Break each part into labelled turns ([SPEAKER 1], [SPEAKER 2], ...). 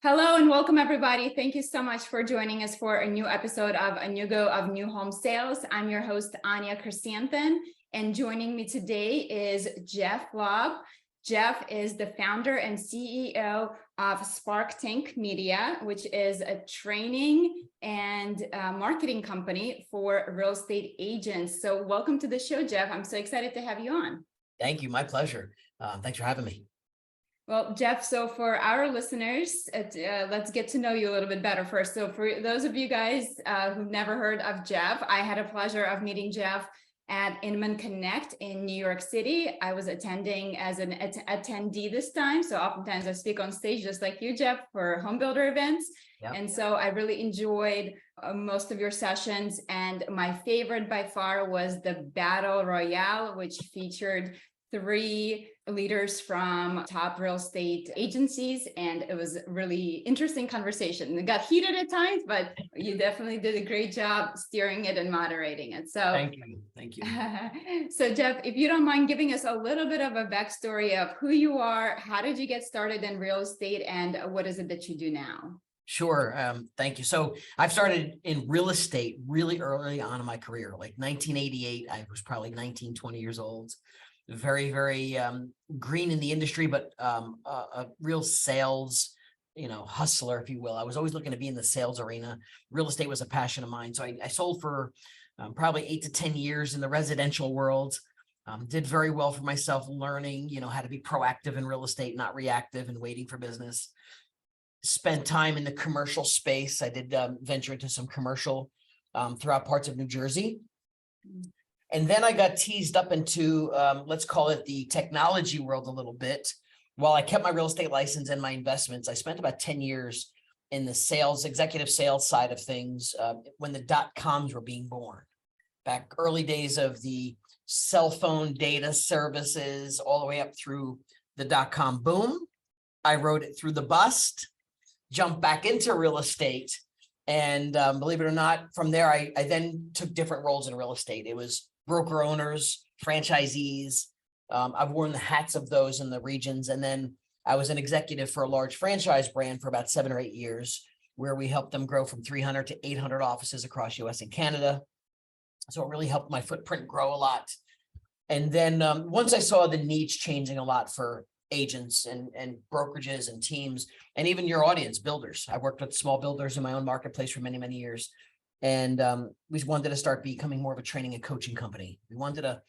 [SPEAKER 1] Hello and welcome everybody. Thank you so much for joining us for a new episode of A New Go of New Home Sales. I'm your host, Anya Chrysanthon, and joining me today is Jeff Lobb. Jeff is the founder and CEO of Spark Tank Media, which is a training and marketing company for real estate agents. So welcome to the show, Jeff. I'm so excited to have you on.
[SPEAKER 2] Thank you. My pleasure. Thanks for having me.
[SPEAKER 1] Well, Jeff, so for our listeners, let's get to know you a little bit better first. So for those of you guys who've never heard of Jeff, I had a pleasure of meeting Jeff at Inman Connect in New York City. I was attending as an attendee this time. So oftentimes I speak on stage just like you, Jeff, for home builder events. Yep. And so I really enjoyed most of your sessions. And my favorite by far was the Battle Royale, which featured 3 leaders from top real estate agencies, and it was a really interesting conversation. It got heated at times, but you definitely did a great job steering it and moderating it. So
[SPEAKER 2] thank you.
[SPEAKER 1] So Jeff, if you don't mind giving us a little bit of a backstory of who you are, how did you get started in real estate, and what is it that you do now?
[SPEAKER 2] Sure. Thank you. So I've started in real estate really early on in my career, like 1988. I was probably 19, 20 years old. Very, very green in the industry, but a real sales, hustler, if you will. I was always looking to be in the sales arena. Real estate was a passion of mine. So I sold for probably 8 to 10 years in the residential world. Did very well for myself, learning, how to be proactive in real estate, not reactive and waiting for business. Spent time in the commercial space. I did venture into some commercial throughout parts of New Jersey. And then I got teased up into, let's call it the technology world a little bit. While I kept my real estate license and my investments, I spent about 10 years in the executive sales side of things when the .coms were being born. Back early days of the cell phone data services, all the way up through the .com boom. I rode it through the bust, jumped back into real estate. And believe it or not, from there, I then took different roles in real estate. It was broker owners, franchisees. I've worn the hats of those in the regions. And then I was an executive for a large franchise brand for about 7 or 8 years, where we helped them grow from 300 to 800 offices across US and Canada. So it really helped my footprint grow a lot. And then once I saw the needs changing a lot for agents and brokerages and teams, and even your audience, builders. I worked with small builders in my own marketplace for many, many years. And we wanted to start becoming more of a training and coaching company. We wanted to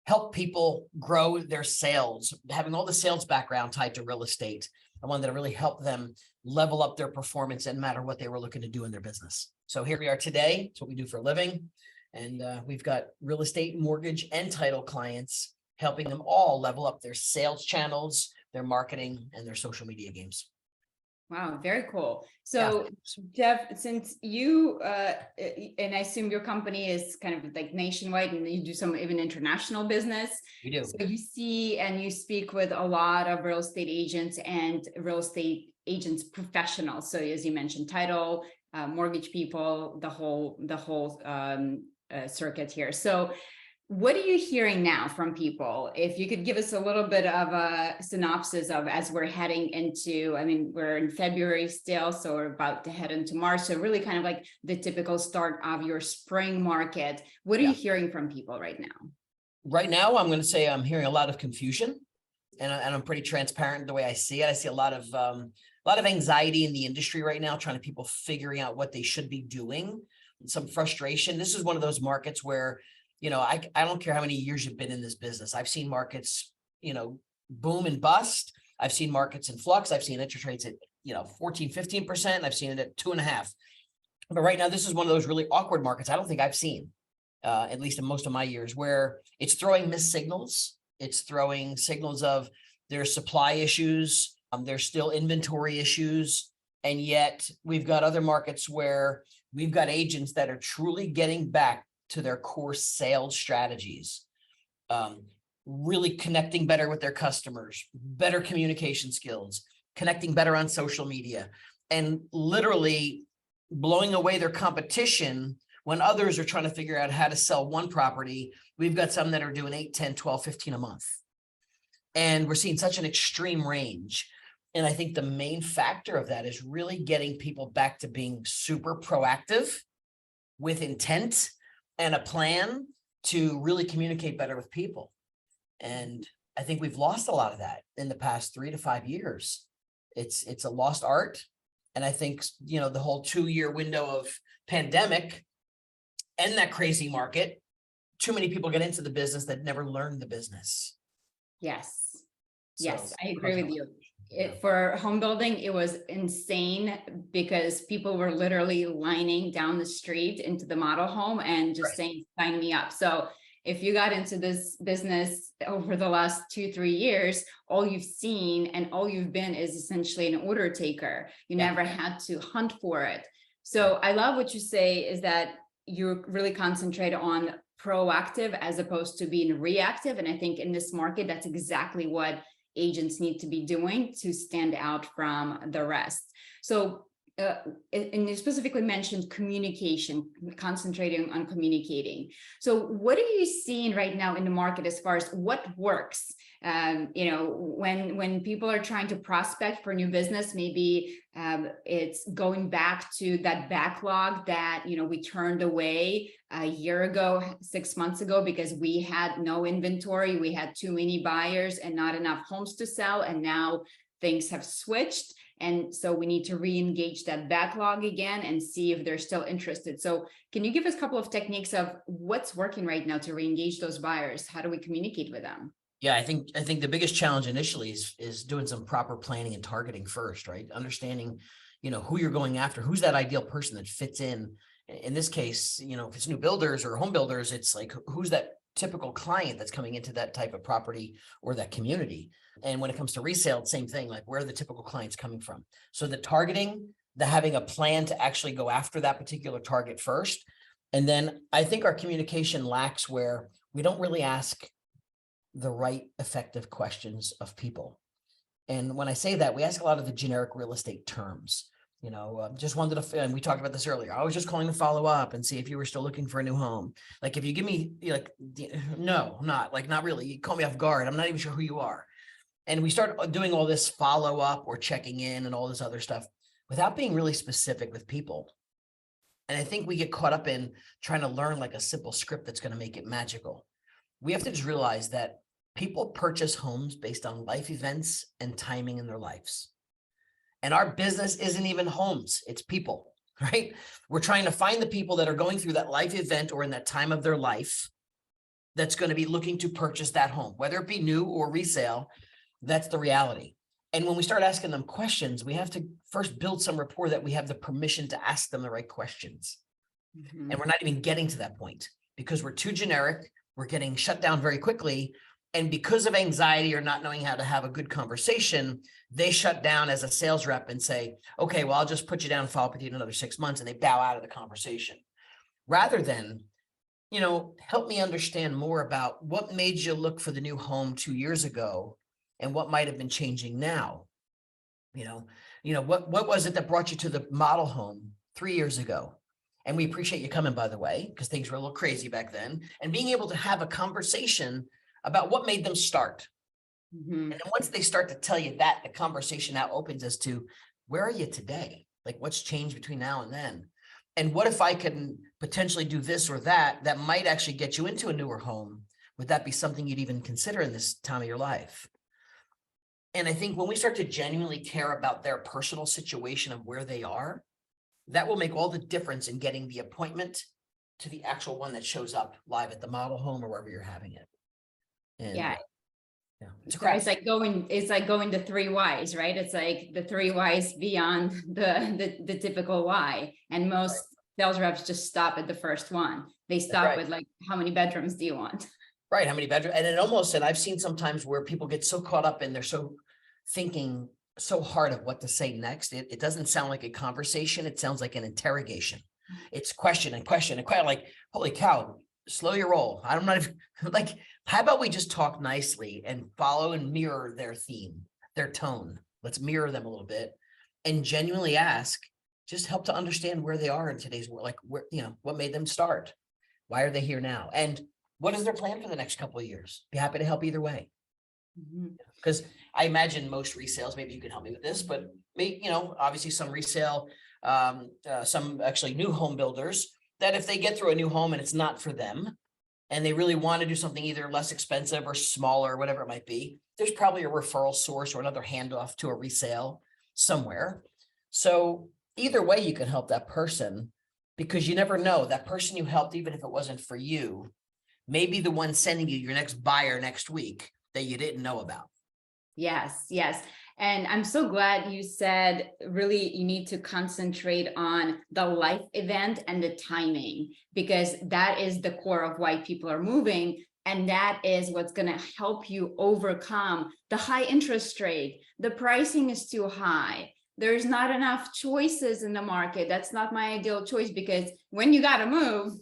[SPEAKER 2] help people grow their sales, having all the sales background tied to real estate. I wanted to really help them level up their performance no matter what they were looking to do in their business. So here we are today. It's what we do for a living. And we've got real estate, mortgage, and title clients, helping them all level up their sales channels, their marketing, and their social media games.
[SPEAKER 1] Wow, very cool. So yeah. Jeff, since you, and I assume your company is kind of like nationwide and you do some even international business.
[SPEAKER 2] We do.
[SPEAKER 1] So you see and you speak with a lot of real estate agents and real estate agents professionals. So as you mentioned, title, mortgage people, the whole circuit here. So what are you hearing now from people? If you could give us a little bit of a synopsis of, as we're heading into, we're in February still, so we're about to head into March. So really kind of like the typical start of your spring market. What are you hearing from people right now?
[SPEAKER 2] Right now, I'm going to say I'm hearing a lot of confusion, and I'm pretty transparent the way I see it. I see a lot of anxiety in the industry right now, trying to people figuring out what they should be doing, some frustration. This is one of those markets where I don't care how many years you've been in this business. I've seen markets, boom and bust. I've seen markets in flux. I've seen interest rates at, 14, 15%. I've seen it at 2.5%. But right now, this is one of those really awkward markets I don't think I've seen, at least in most of my years, where it's throwing missed signals. It's throwing signals of there's supply issues. There's still inventory issues. And yet we've got other markets where we've got agents that are truly getting back to their core sales strategies, really connecting better with their customers, better communication skills, connecting better on social media, and literally blowing away their competition when others are trying to figure out how to sell one property. We've got some that are doing 8, 10, 12, 15 a month. And we're seeing such an extreme range. And I think the main factor of that is really getting people back to being super proactive with intent and a plan to really communicate better with people. And I think we've lost a lot of that in the past 3 to 5 years. It's a lost art. And I think, the whole 2-year window of pandemic and that crazy market, too many people get into the business that never learned the business.
[SPEAKER 1] Yes.
[SPEAKER 2] So,
[SPEAKER 1] Yes, I agree with you. For home building, it was insane because people were literally lining down the street into the model home and just saying, sign me up. So if you got into this business over the last 2-3 years, all you've seen and all you've been is essentially an order taker. You never had to hunt for it. So I love what you say is that you really concentrate on proactive as opposed to being reactive. And I think in this market, that's exactly what agents need to be doing to stand out from the rest. So, and you specifically mentioned communication, concentrating on communicating. So what are you seeing right now in the market as far as what works? When people are trying to prospect for new business, maybe it's going back to that backlog that, we turned away a year ago, 6 months ago, because we had no inventory, we had too many buyers and not enough homes to sell. And now things have switched. And so we need to re-engage that backlog again and see if they're still interested. So can you give us a couple of techniques of what's working right now to re-engage those buyers? How do we communicate with them?
[SPEAKER 2] Yeah, I think the biggest challenge initially is doing some proper planning and targeting first, right? Understanding, who you're going after, who's that ideal person that fits in. In this case, if it's new builders or home builders, it's like, who's that typical client that's coming into that type of property or that community. And when it comes to resale, same thing, like where are the typical clients coming from? So the targeting, the having a plan to actually go after that particular target first. And then I think our communication lacks where we don't really ask the right effective questions of people. And when I say that, we ask a lot of the generic real estate terms. Just wanted to, and we talked about this earlier. I was just calling to follow up and see if you were still looking for a new home. Like, if you give me no, I'm not, like, not really. You call me off guard. I'm not even sure who you are. And we start doing all this follow up or checking in and all this other stuff without being really specific with people. And I think we get caught up in trying to learn like a simple script that's going to make it magical. We have to just realize that people purchase homes based on life events and timing in their lives. And our business isn't even homes, it's people, right? We're trying to find the people that are going through that life event or in that time of their life that's going to be looking to purchase that home, whether it be new or resale. That's the reality. And when we start asking them questions, we have to first build some rapport that we have the permission to ask them the right questions. And we're not even getting to that point because we're too generic. We're getting shut down very quickly. And because of anxiety or not knowing how to have a good conversation, they shut down as a sales rep and say, okay, well, I'll just put you down and follow up with you in another 6 months. And they bow out of the conversation rather than, help me understand more about what made you look for the new home 2 years ago and what might have been changing now. What was it that brought you to the model home 3 years ago? And we appreciate you coming, by the way, because things were a little crazy back then, and being able to have a conversation about what made them start. And then once they start to tell you that, the conversation now opens as to where are you today? Like, what's changed between now and then? And what if I can potentially do this or that might actually get you into a newer home? Would that be something you'd even consider in this time of your life? And I think when we start to genuinely care about their personal situation of where they are, that will make all the difference in getting the appointment to the actual one that shows up live at the model home or wherever you're having it. And
[SPEAKER 1] it's like going the 3 whys, right? It's like the 3 whys beyond the typical why. And most sales reps just stop at the first one. They stop with like, how many bedrooms do you want? Right.
[SPEAKER 2] How many bedrooms? And I've seen sometimes where people get so caught up and they're so thinking so hard of what to say next. It doesn't sound like a conversation. It sounds like an interrogation. It's question and question and question. Like, holy cow, slow your roll. I'm not even like, how about we just talk nicely and follow and mirror their theme, their tone. Let's mirror them a little bit and genuinely ask, just help to understand where they are in today's world. Like, where, what made them start? Why are they here now? And what is their plan for the next couple of years? Be happy to help either way. Because I imagine most resales, maybe you can help me with this, but obviously some resale, some actually new home builders, that if they get through a new home and it's not for them, and they really want to do something either less expensive or smaller, whatever it might be, there's probably a referral source or another handoff to a resale somewhere. So either way, you can help that person, because you never know, that person you helped, even if it wasn't for you, maybe the one sending you your next buyer next week that you didn't know about.
[SPEAKER 1] Yes, yes. And I'm so glad you said really you need to concentrate on the life event and the timing, because that is the core of why people are moving. And that is what's going to help you overcome the high interest rate. The pricing is too high. There's not enough choices in the market. That's not my ideal choice, because when you got to move,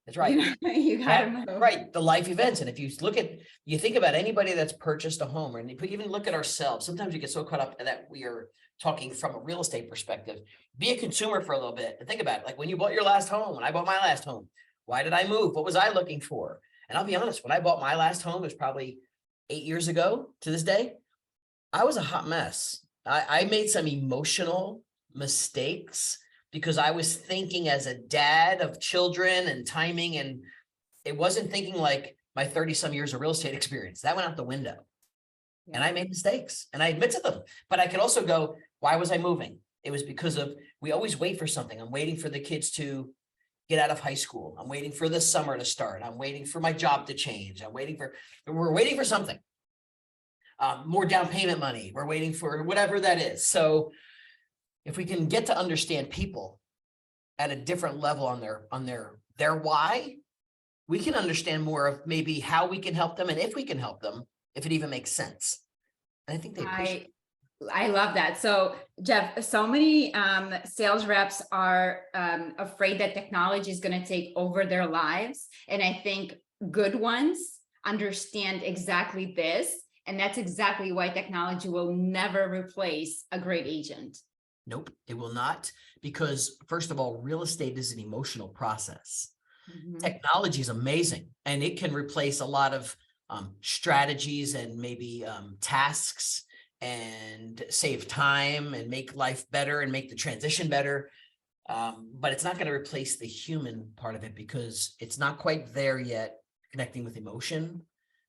[SPEAKER 2] that's right.
[SPEAKER 1] You got to move.
[SPEAKER 2] Right. The life events. And if you think about anybody that's purchased a home, and even look at ourselves, sometimes we get so caught up that we are talking from a real estate perspective. Be a consumer for a little bit and think about it. Like when you bought your last home, when I bought my last home, why did I move? What was I looking for? And I'll be honest, when I bought my last home, it was probably 8 years ago to this day, I was a hot mess. I made some emotional mistakes because I was thinking as a dad of children and timing, and it wasn't thinking like my 30 some years of real estate experience. That went out the window. Yeah. And I made mistakes and I admit to them, but I could also go, why was I moving? It was because of, we always wait for something. I'm waiting for the kids to get out of high school. I'm waiting for the summer to start. I'm waiting for my job to change. We're waiting for something. More down payment money. We're waiting for whatever that is. So if we can get to understand people at a different level on their why, we can understand more of maybe how we can help them, and if we can help them, if it even makes sense. And I think they appreciate it.
[SPEAKER 1] I love that. So Jeff, so many sales reps are afraid that technology is going to take over their lives. And I think good ones understand exactly this. And that's exactly why technology will never replace a great agent.
[SPEAKER 2] Nope, it will not. Because first of all, real estate is an emotional process. Mm-hmm. Technology is amazing, and it can replace a lot of strategies and maybe tasks, and save time and make life better and make the transition better. But it's not going to replace the human part of it, because it's not quite there yet, connecting with emotion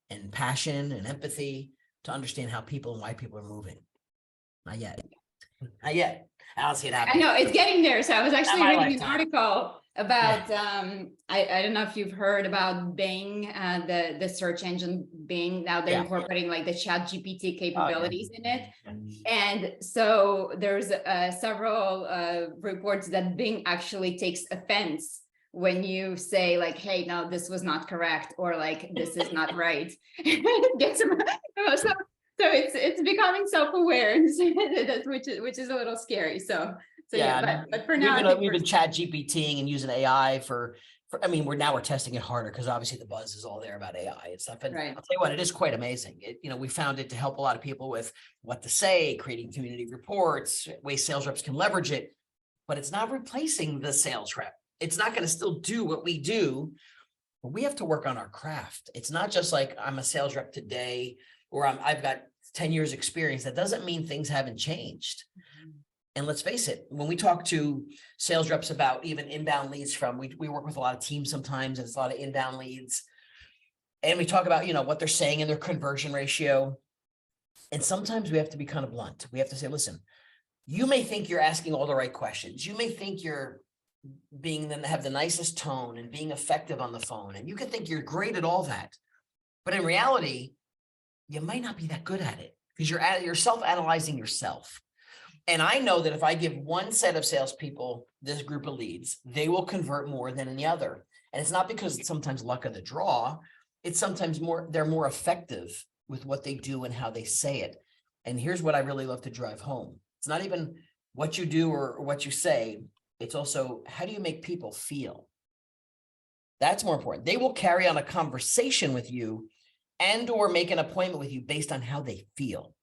[SPEAKER 2] and passion and empathy to understand how people and why people are moving. Not yet. Not yet. I don't see it happening.
[SPEAKER 1] I know it's getting there. So I was actually reading an article about, I don't know if you've heard about Bing, the search engine Bing. Now they're incorporating like the ChatGPT capabilities in it. And so there's several reports that Bing actually takes offense when you say like, hey, no, this was not correct, or like, this is not right. So it's becoming self-aware, which is a little scary. So yeah, but for now,
[SPEAKER 2] we've been chat GPTing and using AI for I mean, we're testing it harder, because obviously the buzz is all there about AI and stuff. And I'll tell you what, it is quite amazing. We found it to help a lot of people with what to say, creating community reports, ways sales reps can leverage it, but it's not replacing the sales rep. It's not going to still do what we do, but we have to work on our craft. It's not just like I'm a sales rep today, or I've got 10 years experience. That doesn't mean things haven't changed. Mm-hmm. And let's face it, when we talk to sales reps about even inbound leads we work with a lot of teams sometimes, and it's a lot of inbound leads. And we talk about, what they're saying in their conversion ratio. And sometimes we have to be kind of blunt. We have to say, listen, you may think you're asking all the right questions. You may think you're have the nicest tone and being effective on the phone. And you can think you're great at all that. But in reality, you might not be that good at it, because you're self-analyzing yourself. And I know that if I give one set of salespeople this group of leads, they will convert more than any other. And it's not because it's sometimes luck of the draw. It's sometimes they're more effective with what they do and how they say it. And here's what I really love to drive home. It's not even what you do or what you say. It's also, how do you make people feel? That's more important. They will carry on a conversation with you and or make an appointment with you based on how they feel.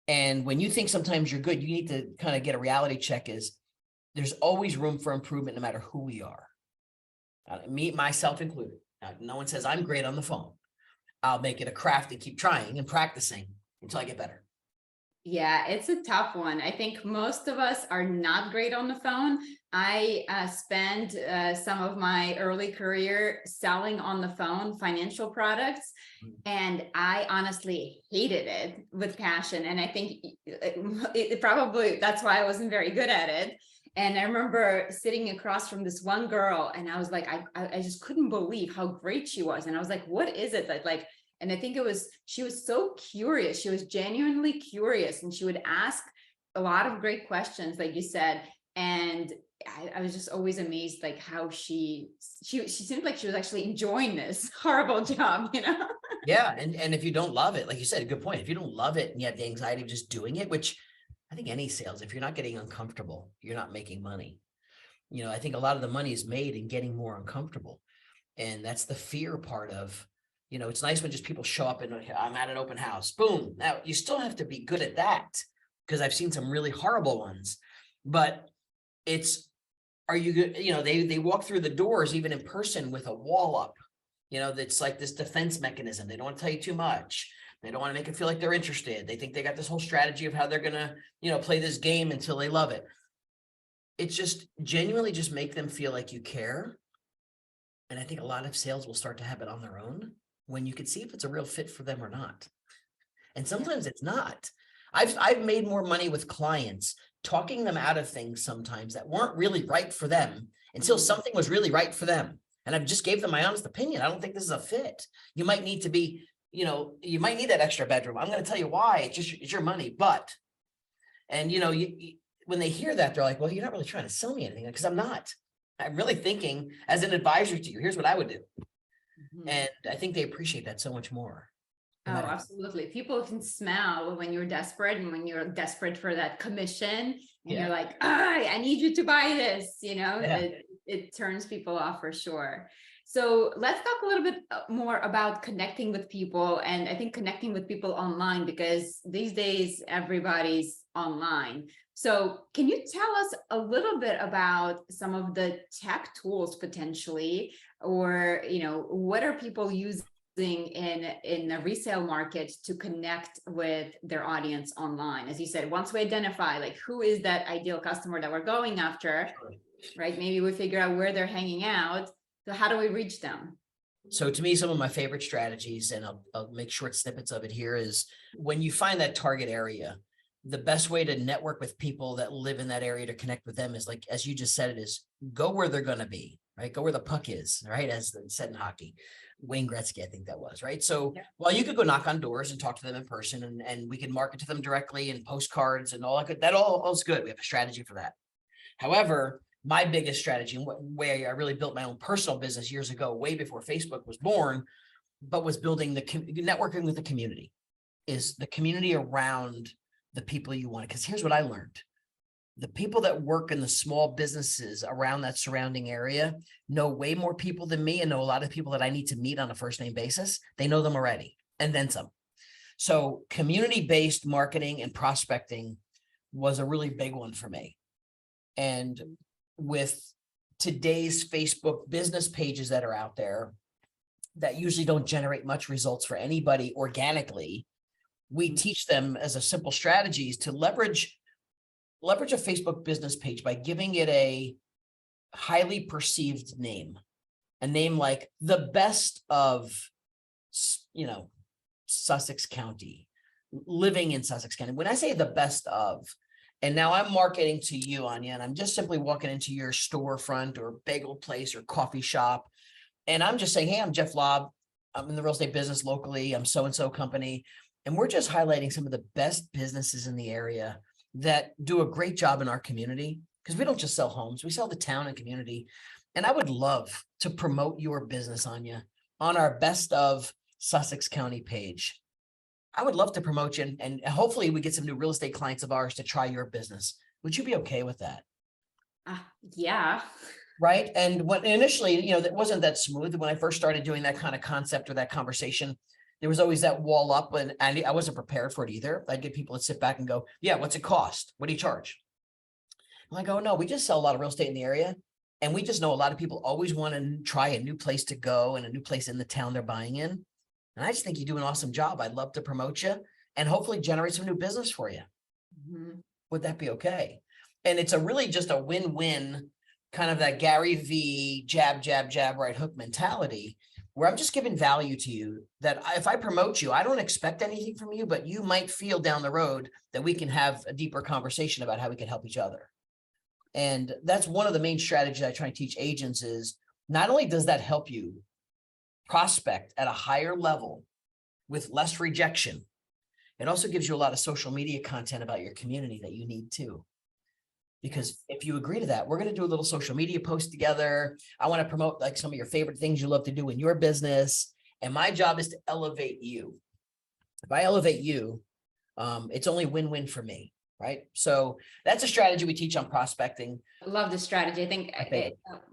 [SPEAKER 2] And when you think sometimes you're good, you need to kind of get a reality check. There's always room for improvement, no matter who we are. Me, myself included. No one says I'm great on the phone. I'll make it a craft and keep trying and practicing. until I get better.
[SPEAKER 1] Yeah, it's a tough one. I think most of us are not great on the phone. I spent some of my early career selling on the phone financial products, and I honestly hated it with passion. And I think it probably, that's why I wasn't very good at it. And I remember sitting across from this one girl, and I was like, I just couldn't believe how great she was. And I was like, what is it that like, and I think she was so curious. She was genuinely curious, and she would ask a lot of great questions, like you said. And I was just always amazed, like how she seemed like she was actually enjoying this horrible job, you know?
[SPEAKER 2] Yeah. And if you don't love it, like you said, a good point. If you don't love it and you have the anxiety of just doing it, which I think any sales, if you're not getting uncomfortable, you're not making money. I think a lot of the money is made in getting more uncomfortable. And that's the fear part of, it's nice when just people show up and I'm at an open house, boom. Now you still have to be good at that, because I've seen some really horrible ones, but are you good? They walk through the doors even in person with a wall up, that's like this defense mechanism. They don't want to tell you too much. They don't want to make it feel like they're interested. They think they got this whole strategy of how they're going to, play this game until they love it. It's just genuinely just make them feel like you care. And I think a lot of sales will start to happen on their own when you can see if it's a real fit for them or not. And sometimes it's not. I've made more money with clients talking them out of things sometimes that weren't really right for them until something was really right for them. And I've just gave them my honest opinion. I don't think this is a fit. You might need to be, you might need that extra bedroom. I'm going to tell you why. It's your money, but, and when they hear that, they're like, well, you're not really trying to sell me anything, because I'm not. I'm really thinking as an advisor to you, here's what I would do. And I think they appreciate that so much more.
[SPEAKER 1] Oh, absolutely. People can smell when you're desperate, and when you're desperate for that commission, and you're like, I need you to buy this, it turns people off for sure. So let's talk a little bit more about connecting with people. And I think connecting with people online, because these days everybody's online. So can you tell us a little bit about some of the tech tools potentially, or, what are people using in the resale market to connect with their audience online? As you said, once we identify like who is that ideal customer that we're going after, right? Maybe we figure out where they're hanging out. So how do we reach them?
[SPEAKER 2] So to me, some of my favorite strategies, and I'll make short snippets of it here, is when you find that target area, the best way to network with people that live in that area, to connect with them, is like, as you just said, it is go where they're going to be, right? Go where the puck is, right? As said in hockey. Wayne Gretzky, I think that was, right? So while you could go knock on doors and talk to them in person, and we can market to them directly and postcards and all that, that all is good. We have a strategy for that. However, my biggest strategy, and way I really built my own personal business years ago, way before Facebook was born, but was building networking with the community, is the community around the people you want. Because here's what I learned. The people that work in the small businesses around that surrounding area know way more people than me, and know a lot of people that I need to meet on a first name basis. They know them already, and then some. So community-based marketing and prospecting was a really big one for me. And with today's Facebook business pages that are out there that usually don't generate much results for anybody organically, we teach them as a simple strategies to leverage a Facebook business page by giving it a highly perceived name, a name like the best of, Sussex County, living in Sussex County. When I say the best of, and now I'm marketing to you, Anya, and I'm just simply walking into your storefront or bagel place or coffee shop, and I'm just saying, hey, I'm Jeff Lobb. I'm in the real estate business locally. I'm so-and-so company. And we're just highlighting some of the best businesses in the area that do a great job in our community, because we don't just sell homes, we sell the town and community. And I would love to promote your business, Anya, on our Best of Sussex County page. I would love to promote you, and hopefully we get some new real estate clients of ours to try your business. Would you be okay with that?
[SPEAKER 1] Yeah.
[SPEAKER 2] Right. And when initially, that wasn't that smooth. When I first started doing that kind of concept or that conversation, there was always that wall up, and I wasn't prepared for it either. I'd get people to sit back and go, yeah, what's it cost? What do you charge? And I go, no, we just sell a lot of real estate in the area. And we just know a lot of people always want to try a new place to go and a new place in the town they're buying in. And I just think you do an awesome job. I'd love to promote you. and hopefully generate some new business for you.
[SPEAKER 1] Mhm.
[SPEAKER 2] Would that be okay? And it's a really just a win-win, kind of that Gary V jab, jab, jab, right hook mentality, where I'm just giving value to you that if I promote you, I don't expect anything from you, but you might feel down the road that we can have a deeper conversation about how we can help each other. And that's one of the main strategies I try and teach agents is not only does that help you prospect at a higher level with less rejection, it also gives you a lot of social media content about your community that you need too. Because if you agree to that, we're going to do a little social media post together. I want to promote like some of your favorite things you love to do in your business. And my job is to elevate you. If I elevate you, it's only win-win for me, right? So that's a strategy we teach on prospecting.
[SPEAKER 1] I love the strategy. I think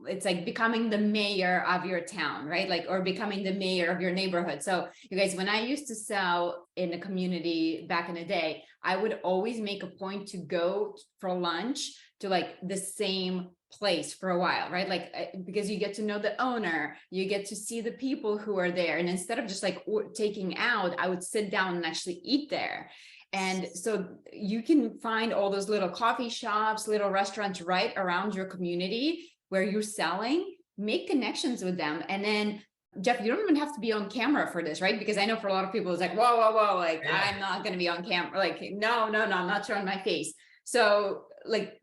[SPEAKER 1] it's like becoming the mayor of your town, right? Like, or becoming the mayor of your neighborhood. So you guys, when I used to sell in the community back in the day, I would always make a point to go for lunch to like the same place for a while, right? Like, because you get to know the owner, you get to see the people who are there. And instead of just like taking out, I would sit down and actually eat there. And so you can find all those little coffee shops, little restaurants right around your community where you're selling, make connections with them. And then Jeff, you don't even have to be on camera for this, right? Because I know for a lot of people, it's like, whoa, like, yeah. I'm not going to be on camera. Like, no, I'm not showing my face. So like,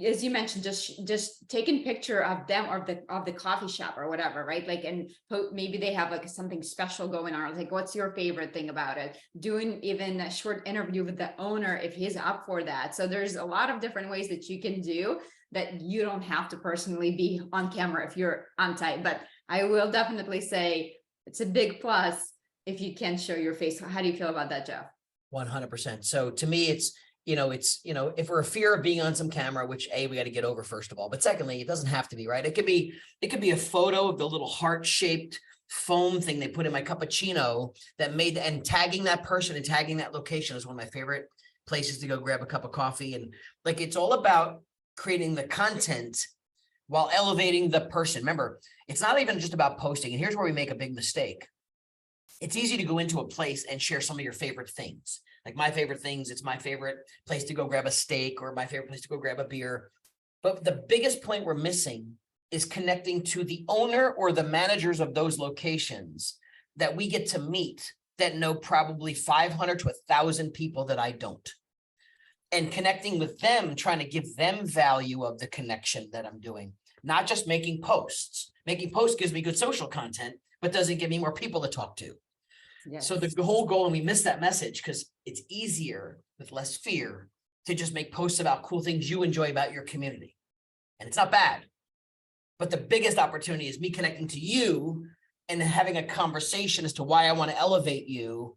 [SPEAKER 1] as you mentioned, just taking picture of them or of the coffee shop or whatever, right? Like, and maybe they have like something special going on. Like, what's your favorite thing about it? Doing even a short interview with the owner if he's up for that. So there's a lot of different ways that you can do that. You don't have to personally be on camera if you're on site, but I will definitely say it's a big plus if you can show your face. How do you feel about that, Jeff?
[SPEAKER 2] 100%. So to me, it's if we're a fear of being on some camera, which we got to get over first of all, but secondly, it doesn't have to be, right? It could be a photo of the little heart-shaped foam thing they put in my cappuccino that made, and tagging that person and tagging that location is one of my favorite places to go grab a cup of coffee. And like, it's all about creating the content while elevating the person. Remember, it's not even just about posting. And here's where we make a big mistake. It's easy to go into a place and share some of your favorite things. Like my favorite things, it's my favorite place to go grab a steak or my favorite place to go grab a beer. But the biggest point we're missing is connecting to the owner or the managers of those locations that we get to meet that know probably 500 to 1,000 people that I don't. And connecting with them, trying to give them value of the connection that I'm doing, not just making posts. Making posts gives me good social content, but doesn't give me more people to talk to. Yes. So the whole goal, and we miss that message because it's easier with less fear to just make posts about cool things you enjoy about your community. And it's not bad, but the biggest opportunity is me connecting to you and having a conversation as to why I want to elevate you.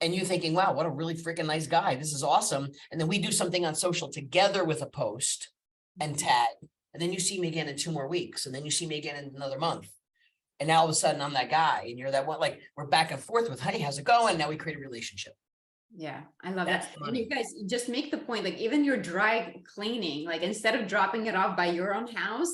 [SPEAKER 2] And you thinking, wow, what a really freaking nice guy. This is awesome. And then we do something on social together with a post and tag. And then you see me again in 2 more weeks. And then you see me again in another month. And now all of a sudden I'm that guy and you're that one, like we're back and forth with, hey, how's it going? Now we create a relationship.
[SPEAKER 1] Yeah, I love that. And you guys just make the point, like even your dry cleaning, like instead of dropping it off by your own house,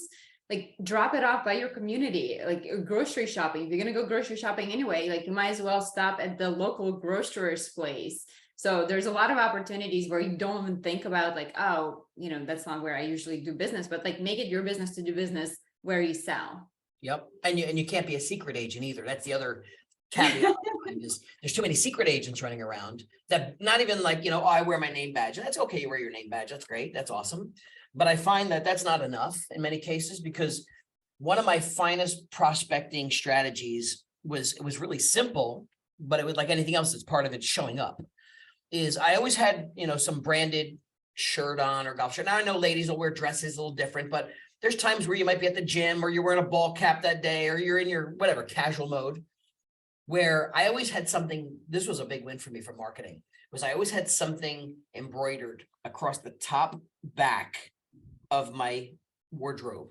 [SPEAKER 1] like drop it off by your community, like grocery shopping. If you're going to go grocery shopping anyway, like you might as well stop at the local grocer's place. So there's a lot of opportunities where you don't even think about like, oh, that's not where I usually do business, but like make it your business to do business where you sell.
[SPEAKER 2] Yep. And you can't be a secret agent either. That's the other caveat. Is there's too many secret agents running around that not even like, oh, I wear my name badge. That's okay. You wear your name badge. That's great. That's awesome. But I find that that's not enough in many cases, because one of my finest prospecting strategies was really simple, but it was like anything else that's part of it showing up is I always had, some branded shirt on or golf shirt. Now I know ladies will wear dresses a little different, but there's times where you might be at the gym or you're wearing a ball cap that day, or you're in your whatever casual mode, where I always had something. This was a big win for me for marketing, was I always had something embroidered across the top back of my wardrobe.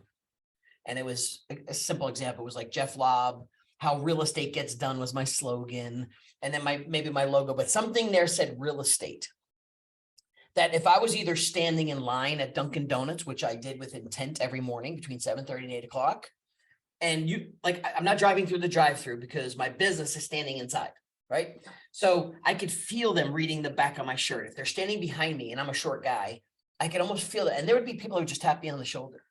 [SPEAKER 2] And it was a simple example. It was like Jeff Lobb, how real estate gets done was my slogan. And then maybe my logo, but something there said real estate. That if I was either standing in line at Dunkin' Donuts, which I did with intent every morning between 7:30 and 8 o'clock, and I'm not driving through the drive-through because my business is standing inside. right? So I could feel them reading the back of my shirt. If they're standing behind me and I'm a short guy, I could almost feel it. And there would be people who would just tap me on the shoulder.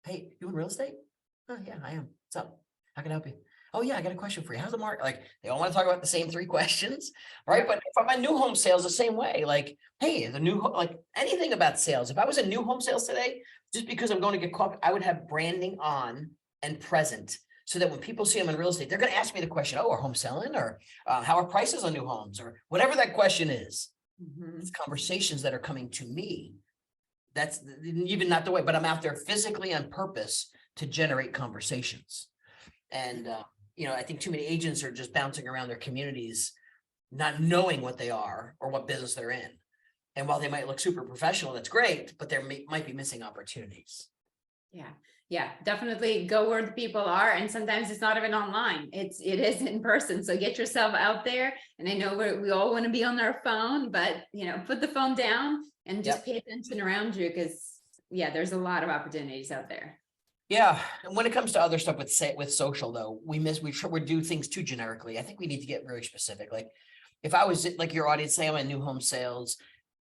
[SPEAKER 2] Hey, you in real estate? Oh yeah, I am. What's up? How can I help you? Oh yeah, I got a question for you. How's the market? Like they all want to talk about the same three questions, right?
[SPEAKER 1] Yep.
[SPEAKER 2] But if I'm a new home sales, the same way. Like, hey, like anything about sales. If I was a new home sales today, just because I'm going to get coffee, I would have branding on and present so that when people see them in real estate, they're going to ask me the question, oh, are homes selling, or how are prices on new homes, or whatever that question is.
[SPEAKER 1] Mhm.
[SPEAKER 2] It's conversations that are coming to me. That's even not the way, but I'm out there physically on purpose to generate conversations. And, I think too many agents are just bouncing around their communities, not knowing what they are or what business they're in. And while they might look super professional, that's great, but there might be missing opportunities.
[SPEAKER 1] Yeah, yeah, definitely go where the people are. And sometimes it's not even online. It is in person. So get yourself out there. And I know we all want to be on our phone, but put the phone down and just pay attention around you, because yeah, there's a lot of opportunities out there.
[SPEAKER 2] Yeah, and when it comes to other stuff with social though, we do things too generically. I think we need to get very specific. Like if I was like your audience, say I'm in new home sales,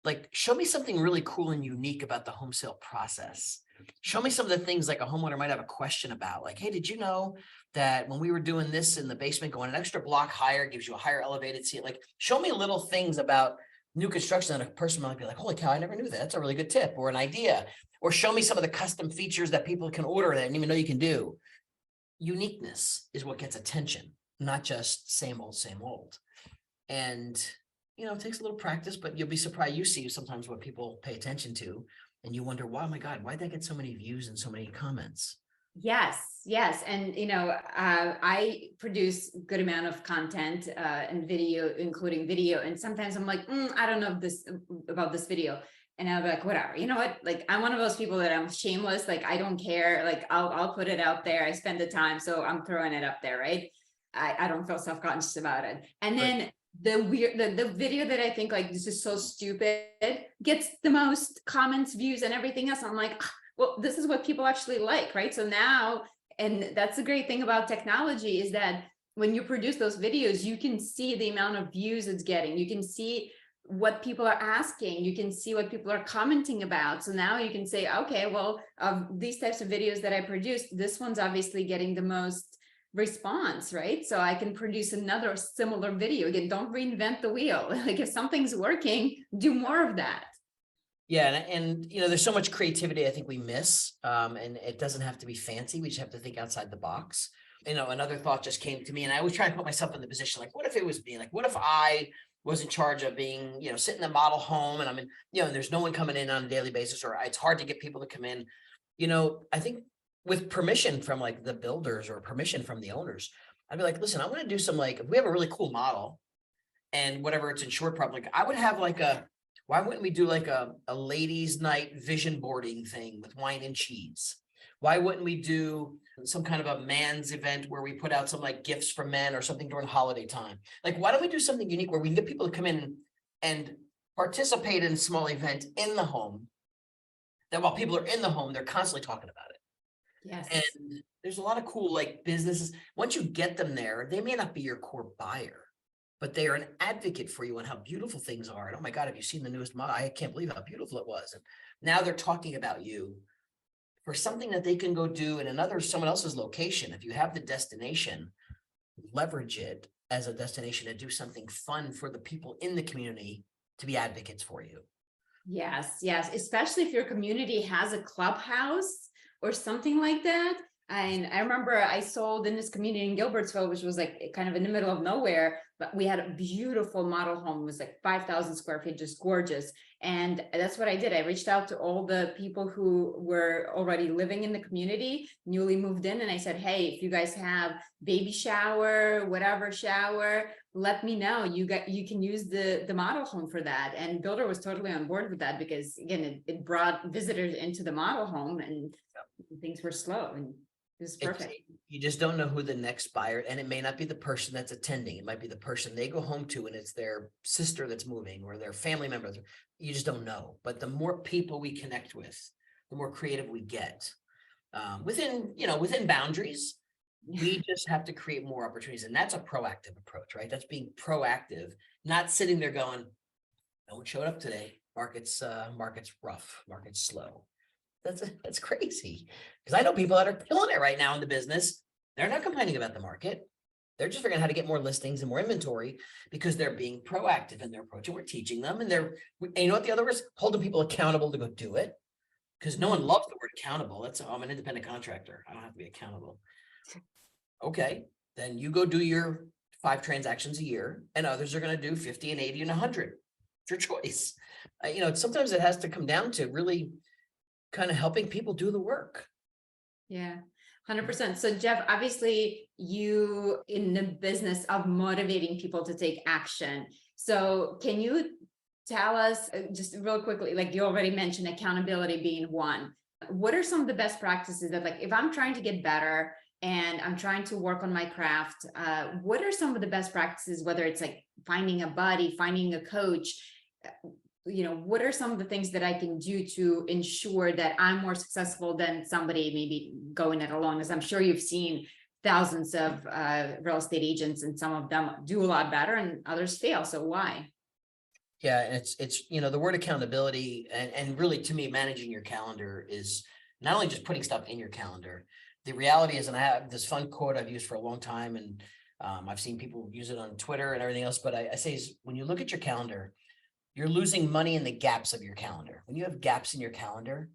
[SPEAKER 2] like show me something really cool and unique about the home sale process. Show me some of the things like a homeowner might have a question about, like, hey, did you know that when we were doing this in the basement, going an extra block higher gives you a higher elevated seat? Like show me little things about new construction that a person might be like, holy cow, I never knew that. That's a really good tip or an idea. Or show me some of the custom features that people can order that I didn't even know you can do. Uniqueness is what gets attention, not just same old, same old. And, it takes a little practice, but you'll be surprised. You see sometimes what people pay attention to, and you wonder, wow, my God, why'd that get so many views and so many comments?
[SPEAKER 1] Yes. And, I produce a good amount of content and video, including video. And sometimes I'm like, I don't know about this video. And I'll be like, whatever, you know what? Like, I'm one of those people that I'm shameless. Like, I don't care. Like, I'll put it out there. I spend the time. So I'm throwing it up there. Right. I don't feel self-conscious about it. And then the video that I think like, this is so stupid, gets the most comments, views, and everything else. I'm like, well, this is what people actually like, right? So now, and that's the great thing about technology, is that when you produce those videos, you can see the amount of views it's getting. You can see what people are asking. You can see what people are commenting about. So now you can say, okay, well, these types of videos that I produced, this one's obviously getting the most response, right? So I can produce another similar video. Again, don't reinvent the wheel. Like if something's working, do more of that.
[SPEAKER 2] Yeah, and there's so much creativity I think we miss, and it doesn't have to be fancy. We just have to think outside the box. Another thought just came to me, and I always try to put myself in the position, like, what if it was me? Like, what if I was in charge of being, sitting in a model home, and I'm in, there's no one coming in on a daily basis, or it's hard to get people to come in. I think with permission from like the builders or permission from the owners, I'd be like, listen, I want to do some, like, if we have a really cool model and whatever it's insured properly, I would have like why wouldn't we do like a ladies' night vision boarding thing with wine and cheese? Why wouldn't we do some kind of a man's event where we put out some like gifts for men or something during holiday time? Like, why don't we do something unique where we can get people to come in and participate in a small event in the home, that while people are in the home, they're constantly talking about it.
[SPEAKER 1] Yes.
[SPEAKER 2] And there's a lot of cool like businesses. Once you get them there, they may not be your core buyer, but they are an advocate for you on how beautiful things are. And oh my God, have you seen the newest model? I can't believe how beautiful it was. And now they're talking about you for something that they can go do in someone else's location. If you have the destination, leverage it as a destination to do something fun for the people in the community to be advocates for you.
[SPEAKER 1] Yes. Especially if your community has a clubhouse or something like that. And I remember I sold in this community in Gilbertsville, which was like kind of in the middle of nowhere, but we had a beautiful model home. It was like 5,000 square feet, just gorgeous. And that's what I did. I reached out to all the people who were already living in the community, newly moved in. And I said, hey, if you guys have baby shower, whatever shower, let me know. You can use the model home for that. And builder was totally on board with that, because again, it brought visitors into the model home, and things were slow, and it was perfect.
[SPEAKER 2] You just don't know who the next buyer, and it may not be the person that's attending. It might be the person they go home to and it's their sister that's moving or their family members. You just don't know. But the more people we connect with, the more creative we get, within boundaries. We just have to create more opportunities. And that's a proactive approach, right? That's being proactive, not sitting there going, no one showed up today. Market's rough, market's slow. That's crazy. Because I know people that are killing it right now in the business. They're not complaining about the market. They're just figuring out how to get more listings and more inventory because they're being proactive in their approach. And we're teaching them, and and you know what the other is? Holding people accountable to go do it. Because no one loves the word accountable. I'm an independent contractor. I don't have to be accountable. Okay, then you go do your 5 transactions a year, and others are going to do 50 and 80 and 100. It's your choice. Sometimes it has to come down to really kind of helping people do the work.
[SPEAKER 1] Yeah, 100%. So Jeff, obviously you in the business of motivating people to take action. So can you tell us just real quickly, like you already mentioned accountability being one. What are some of the best practices that, like, if I'm trying to get better and I'm trying to work on my craft, what are some of the best practices, whether it's like finding a buddy, finding a coach, what are some of the things that I can do to ensure that I'm more successful than somebody maybe going it alone? As I'm sure you've seen thousands of real estate agents, and some of them do a lot better and others fail. So why?
[SPEAKER 2] Yeah, and it's the word accountability, and really to me, managing your calendar is not only just putting stuff in your calendar. The reality is, and I have this fun quote I've used for a long time, and I've seen people use it on Twitter and everything else, but I say is when you look at your calendar, you're losing money in the gaps of your calendar. When you have gaps in your calendar,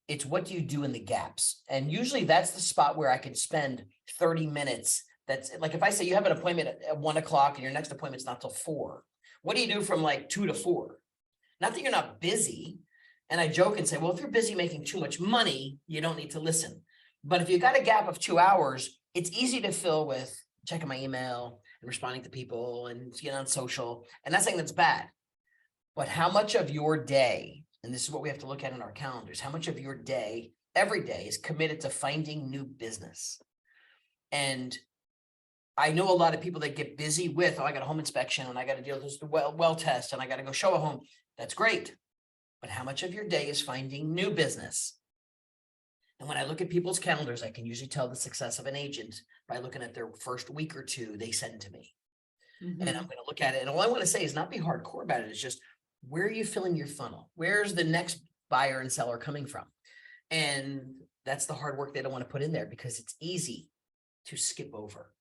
[SPEAKER 2] it's what do you do in the gaps? And usually that's the spot where I can spend 30 minutes. That's like, if I say you have an appointment at 1 o'clock and your next appointment's not till 4, what do you do from like 2 to 4? Not that you're not busy. And I joke and say, well, if you're busy making too much money, you don't need to listen. But if you got a gap of 2 hours, it's easy to fill with checking my email and responding to people and getting on social. And that's saying that's bad. But how much of your day, and this is what we have to look at in our calendars, how much of your day, every day, is committed to finding new business? And I know a lot of people that get busy with, I got a home inspection and I got to deal with the well test and I got to go show a home. That's great. But how much of your day is finding new business? And when I look at people's calendars, I can usually tell the success of an agent by looking at their first week or two they send to me. Mm-hmm. And I'm going to look at it. And all I want to say is not be hardcore about it. It's just, where are you filling your funnel? Where's the next buyer and seller coming from? And that's the hard work they don't want to put in there because it's easy to skip over.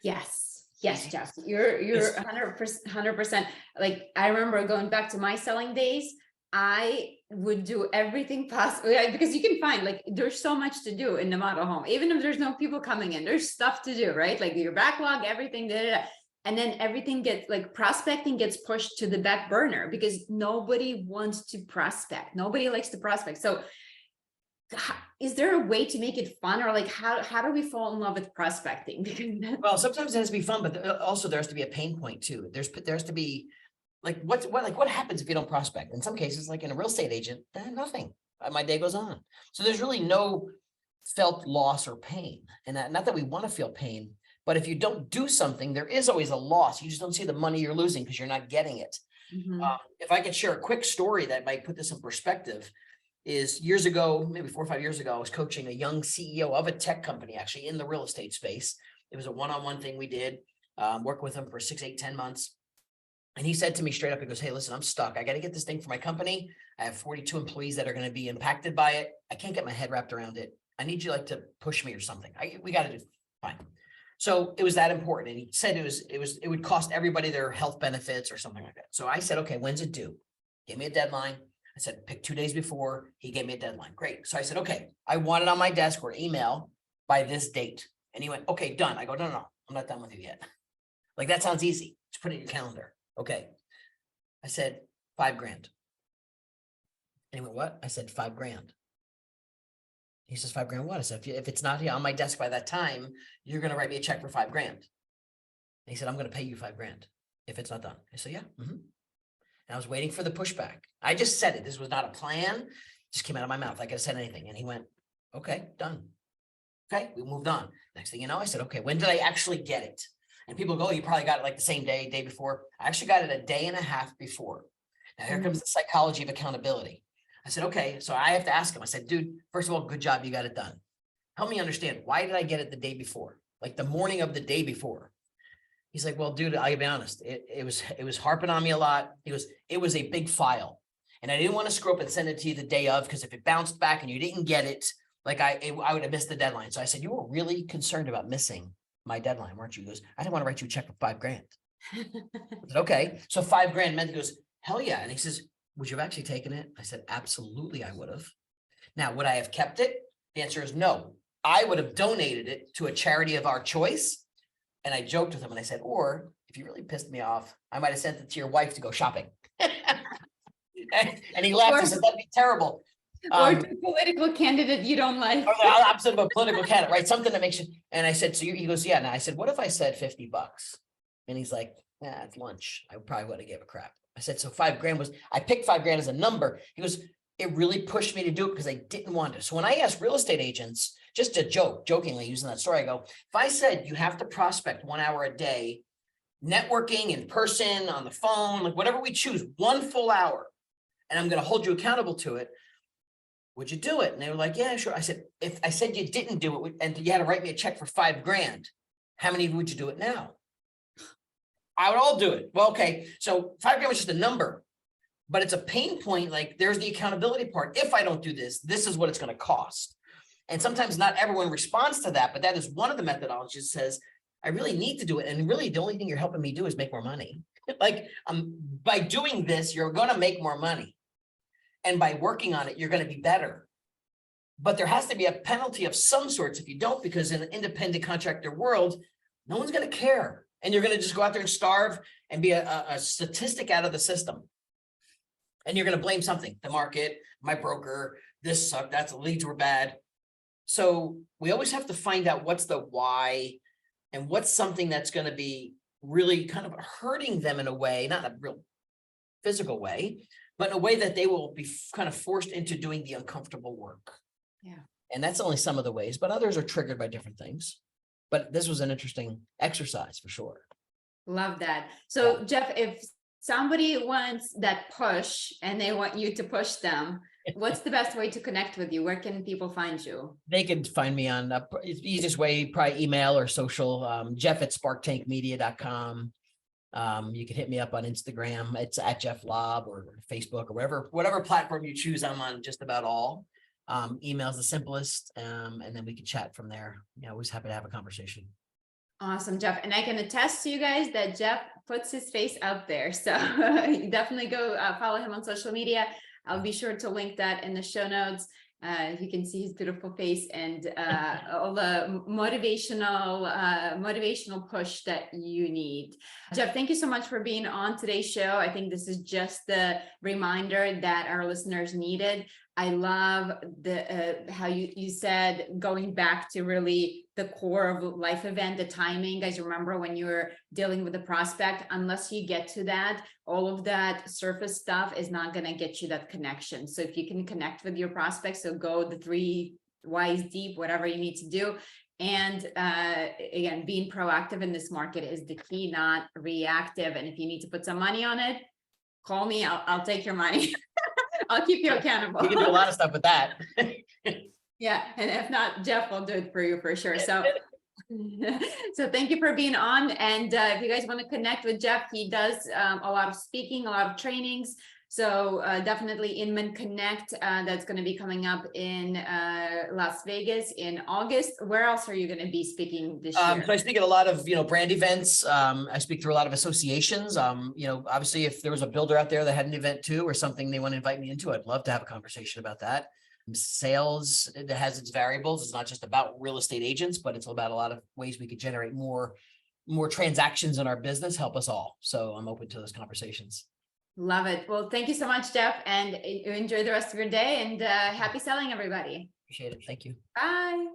[SPEAKER 2] Yes, Jeff, you're 100%. Like, I remember going back to my selling days, I would do everything possible because you can find, like, there's so much to do in the model home, even if there's no people coming in, there's stuff to do, right? Like your backlog, everything, and then everything gets, like, prospecting gets pushed to the back burner because nobody wants to prospect. Nobody likes to prospect. So is there a way to make it fun, or like how do we fall in love with prospecting? Well, sometimes it has to be fun, but also there has to be a pain point too. There has to be like what happens if you don't prospect? In some cases, like in a real estate agent, nothing. My day goes on. So there's really no felt loss or pain, and not that we want to feel pain, but if you don't do something, there is always a loss. You just don't see the money you're losing because you're not getting it. Mm-hmm. If I could share a quick story that might put this in perspective. Is years ago, maybe 4 or 5 years ago, I was coaching a young CEO of a tech company, actually in the real estate space. It was a one-on-one thing we did, work with him for 6, 8, 10 months. And he said to me straight up, he goes, hey, listen, I'm stuck. I got to get this thing for my company. I have 42 employees that are going to be impacted by it. I can't get my head wrapped around it. I need you to push me or something. We got to do fine. So it was that important. And he said it would cost everybody their health benefits or something like that. So I said, okay, when's it due? Give me a deadline. I said, pick 2 days before. He gave me a deadline. Great. So I said, okay, I want it on my desk or email by this date. And he went, okay, done. I go, no, I'm not done with you yet. Like, that sounds easy. Just put it in your calendar. Okay. I said, $5,000. And he went, what? I said, $5,000. He says, $5,000 what? I said, if it's not here on my desk by that time, you're going to write me a check for $5,000. And he said, I'm going to pay you $5,000 if it's not done. I said, yeah. Mm-hmm. And I was waiting for the pushback. I just said it. This was not a plan. It just came out of my mouth. I could have said anything. And he went, okay, done. Okay, we moved on. Next thing you know, I said, okay, when did I actually get it? And people go, you probably got it like the same day before. I actually got it a day and a half before. Now here comes the psychology of accountability. I said, okay, so I have to ask him. I said, dude, first of all, good job. You got it done. Help me understand. Why did I get it the day before? like the morning of the day before. He's like, well, dude, I'll be honest. It was harping on me a lot. He goes, it was a big file. And I didn't want to screw up and send it to you the day of, because if it bounced back and you didn't get it, like I would have missed the deadline. So I said, you were really concerned about missing my deadline, weren't you? He goes, I didn't want to write you a check for $5,000. I said, okay. So $5,000 meant, he goes, hell yeah. And he says, would you have actually taken it? I said, absolutely, I would have. Now, would I have kept it? The answer is no. I would have donated it to a charity of our choice. And I joked with him and I said, or if you really pissed me off, I might have sent it to your wife to go shopping. And he laughed. He said, that'd be terrible.
[SPEAKER 1] Or to a political candidate you don't like.
[SPEAKER 2] Or the opposite of a political candidate, right? Something that makes you. And I said, so he goes, yeah. And I said, what if I said $50? And he's like, yeah, it's lunch. I probably would have gave a crap. I said, so $5,000 was, I picked $5,000 as a number. He goes, it really pushed me to do it because I didn't want to. So when I ask real estate agents, just to jokingly using that story, I go, if I said you have to prospect 1 hour a day, networking in person, on the phone, like whatever we choose, 1 full hour, and I'm going to hold you accountable to it, would you do it? And they were like, yeah, sure. I said, if I said you didn't do it and you had to write me a check for $5,000, how many would you do it now? I would all do it. Well, okay. So $5,000 was just a number, but it's a pain point. Like there's the accountability part. If I don't do this, this is what it's going to cost. And sometimes not everyone responds to that, but that is one of the methodologies that says, I really need to do it. And really the only thing you're helping me do is make more money. Like by doing this, you're going to make more money. And by working on it, you're going to be better. But there has to be a penalty of some sorts if you don't, because in an independent contractor world, no one's going to care. And you're going to just go out there and starve and be a statistic out of the system. And you're going to blame something, the market, my broker, this sucked, that's the leads were bad. So we always have to find out what's the why and what's something that's going to be really kind of hurting them in a way, not a real physical way, but in a way that they will be kind of forced into doing the uncomfortable work.
[SPEAKER 1] Yeah.
[SPEAKER 2] And that's only some of the ways, but others are triggered by different things. But this was an interesting exercise for sure.
[SPEAKER 1] Love that. So
[SPEAKER 2] Yeah.
[SPEAKER 1] Jeff, if somebody wants that push and they want you to push them, what's the best way to connect with you? Where can people find you?
[SPEAKER 2] They could find me on the easiest way, probably email or social, Jeff@sparktankmedia.com. You can hit me up on Instagram. It's at Jeff Lobb or Facebook or whatever platform you choose. I'm on just about all. Email's the simplest. And then we can chat from there. Yeah, always happy to have a conversation.
[SPEAKER 1] Awesome, Jeff. And I can attest to you guys that Jeff puts his face out there. So definitely go follow him on social media. I'll be sure to link that in the show notes. You can see his beautiful face and all the motivational push that you need. Jeff, thank you so much for being on today's show. I think this is just the reminder that our listeners needed. I love the how you said going back to really the core of life event, the timing. Guys, remember when you're dealing with a prospect, unless you get to that, all of that surface stuff is not going to get you that connection. So if you can connect with your prospects, so go the 3 whys deep, whatever you need to do. And again, being proactive in this market is the key, not reactive. And if you need to put some money on it, call me. I'll take your money. I'll keep you accountable.
[SPEAKER 2] You can do a lot of stuff with that.
[SPEAKER 1] Yeah. And if not, Jeff will do it for you for sure. So, so thank you for being on. And if you guys want to connect with Jeff, he does a lot of speaking, a lot of trainings. So definitely Inman Connect, that's going to be coming up in Las Vegas in August. Where else are you going to be speaking this year?
[SPEAKER 2] So I speak at a lot of, brand events. I speak through a lot of associations. Obviously if there was a builder out there that had an event too, or something they want to invite me into, I'd love to have a conversation about that. Sales, it has its variables. It's not just about real estate agents, but it's about a lot of ways we could generate more transactions in our business, help us all. So I'm open to those conversations.
[SPEAKER 1] Love it. Well, thank you so much, Jeff, and enjoy the rest of your day, and happy selling, everybody.
[SPEAKER 2] Appreciate it. Thank you.
[SPEAKER 1] Bye.